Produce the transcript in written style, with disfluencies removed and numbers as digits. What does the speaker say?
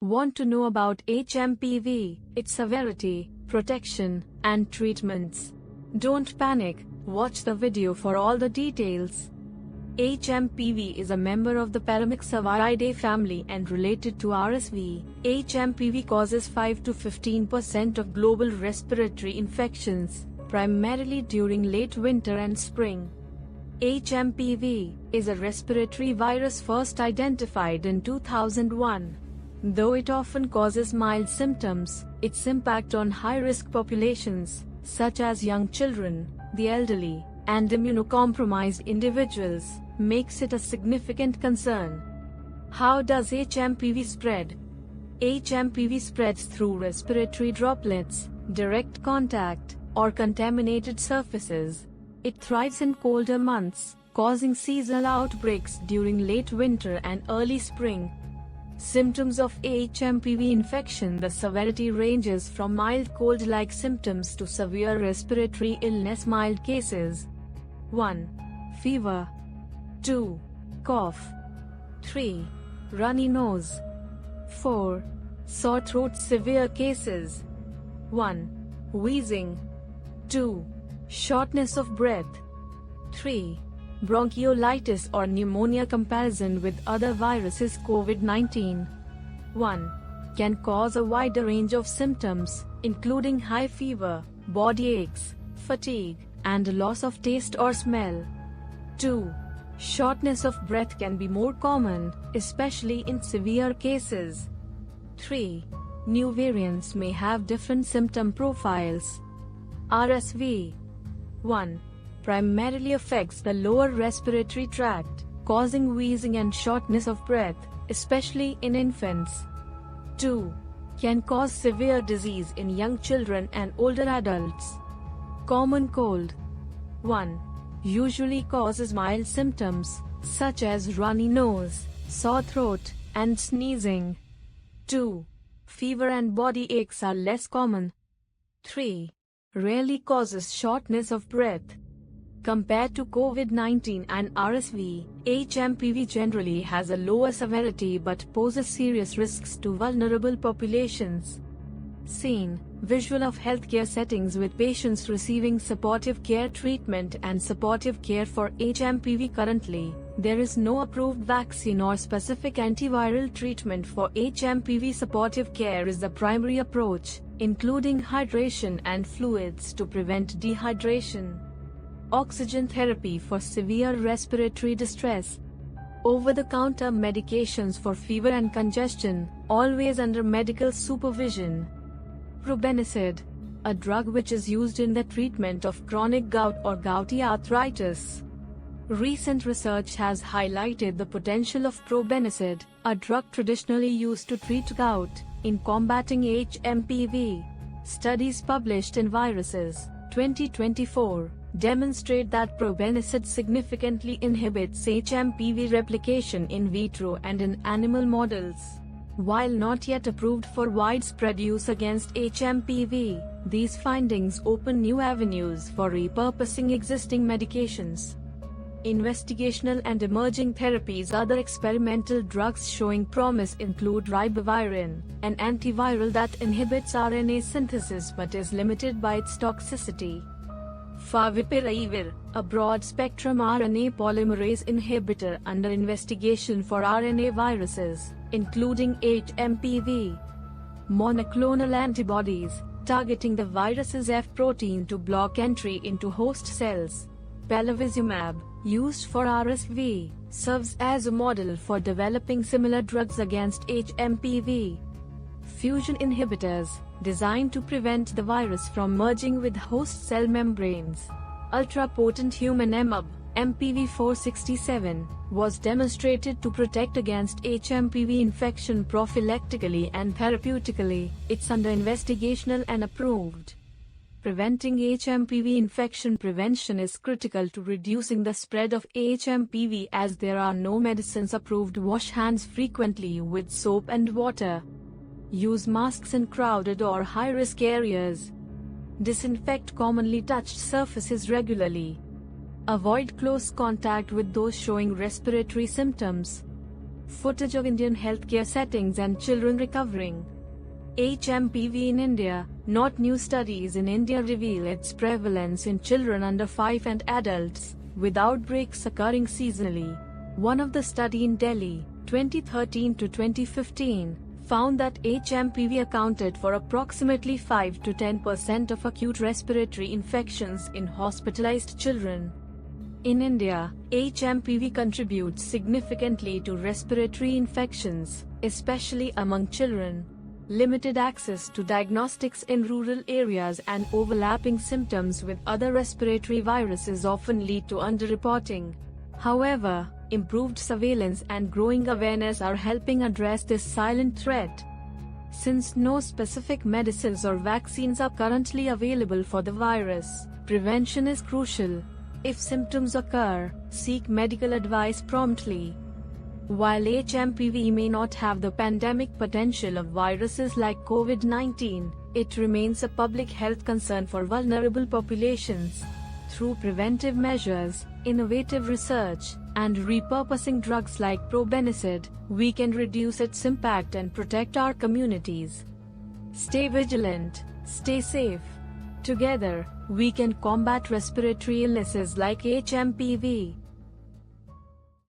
Want to know about HMPV, its severity, protection, and treatments? Don't panic, watch the video for all the details. HMPV is a member of the Paramyxoviridae family and related to RSV. HMPV causes 5 to 15% of global respiratory infections, primarily during late winter and spring. HMPV is a respiratory virus first identified in 2001. Though it often causes mild symptoms, its impact on high-risk populations, such as young children, the elderly, and immunocompromised individuals, makes it a significant concern. How does HMPV spread? HMPV spreads through respiratory droplets, direct contact, or contaminated surfaces. It thrives in colder months, causing seasonal outbreaks during late winter and early spring. Symptoms of HMPV infection. The severity ranges from mild cold-like symptoms to severe respiratory illness. Mild cases: 1. Fever. 2. Cough. 3. Runny nose. 4. Sore throat. Severe cases: 1. Wheezing. 2. Shortness of breath. 3. Bronchiolitis or pneumonia. Comparison with other viruses. COVID-19 1. Can cause a wider range of symptoms, including high fever, body aches, fatigue, and loss of taste or smell. 2. Shortness of breath can be more common, especially in severe cases. 3. New variants may have different symptom profiles. RSV 1. Primarily affects the lower respiratory tract, causing wheezing and shortness of breath, especially in infants. 2. Can cause severe disease in young children and older adults. Common cold 1. Usually causes mild symptoms, such as runny nose, sore throat, and sneezing. 2. Fever and body aches are less common. 3. Rarely causes shortness of breath. Compared to COVID-19 and RSV, HMPV generally has a lower severity but poses serious risks to vulnerable populations. Scene: visual of healthcare settings with patients receiving supportive care treatment and supportive care for HMPV. Currently, there is no approved vaccine or specific antiviral treatment for HMPV. Supportive care is the primary approach, including hydration and fluids to prevent dehydration. Oxygen therapy for severe respiratory distress. Over-the-counter medications for fever and congestion, always under medical supervision. Probenecid, a drug which is used in the treatment of chronic gout or gouty arthritis. Recent research has highlighted the potential of probenecid, a drug traditionally used to treat gout, in combating HMPV. Studies published in Viruses, 2024, demonstrate that probenecid significantly inhibits HMPV replication in vitro and in animal models. While not yet approved for widespread use against HMPV, these findings open new avenues for repurposing existing medications. Investigational and emerging therapies. Other experimental drugs showing promise include ribavirin, an antiviral that inhibits RNA synthesis but is limited by its toxicity. Favipiravir, a broad-spectrum RNA polymerase inhibitor under investigation for RNA viruses, including HMPV. Monoclonal antibodies, targeting the virus's F protein to block entry into host cells. Palivizumab, used for RSV, serves as a model for developing similar drugs against HMPV. Fusion inhibitors, designed to prevent the virus from merging with host cell membranes. Ultra-potent human MAb, MPV-467, was demonstrated to protect against HMPV infection prophylactically and therapeutically. It's under investigational and approved. Preventing HMPV infection. Prevention is critical to reducing the spread of HMPV as there are no medicines approved. Wash hands frequently with soap and water. Use masks in crowded or high-risk areas. Disinfect commonly touched surfaces regularly. Avoid close contact with those showing respiratory symptoms. Footage of Indian healthcare settings and children recovering. HMPV in India. Not new studies in India reveal its prevalence in children under 5 and adults, with outbreaks occurring seasonally. One of the study in Delhi, 2013 to 2015, found that HMPV accounted for approximately 5 to 10% of acute respiratory infections in hospitalized children. In India, HMPV contributes significantly to respiratory infections, especially among children. Limited access to diagnostics in rural areas and overlapping symptoms with other respiratory viruses often lead to underreporting. However, improved surveillance and growing awareness are helping address this silent threat. Since no specific medicines or vaccines are currently available for the virus, prevention is crucial. If symptoms occur, seek medical advice promptly. While HMPV may not have the pandemic potential of viruses like COVID-19, it remains a public health concern for vulnerable populations. Through preventive measures, innovative research, and repurposing drugs like probenecid, we can reduce its impact and protect our communities. Stay vigilant, stay safe. Together, we can combat respiratory illnesses like HMPV.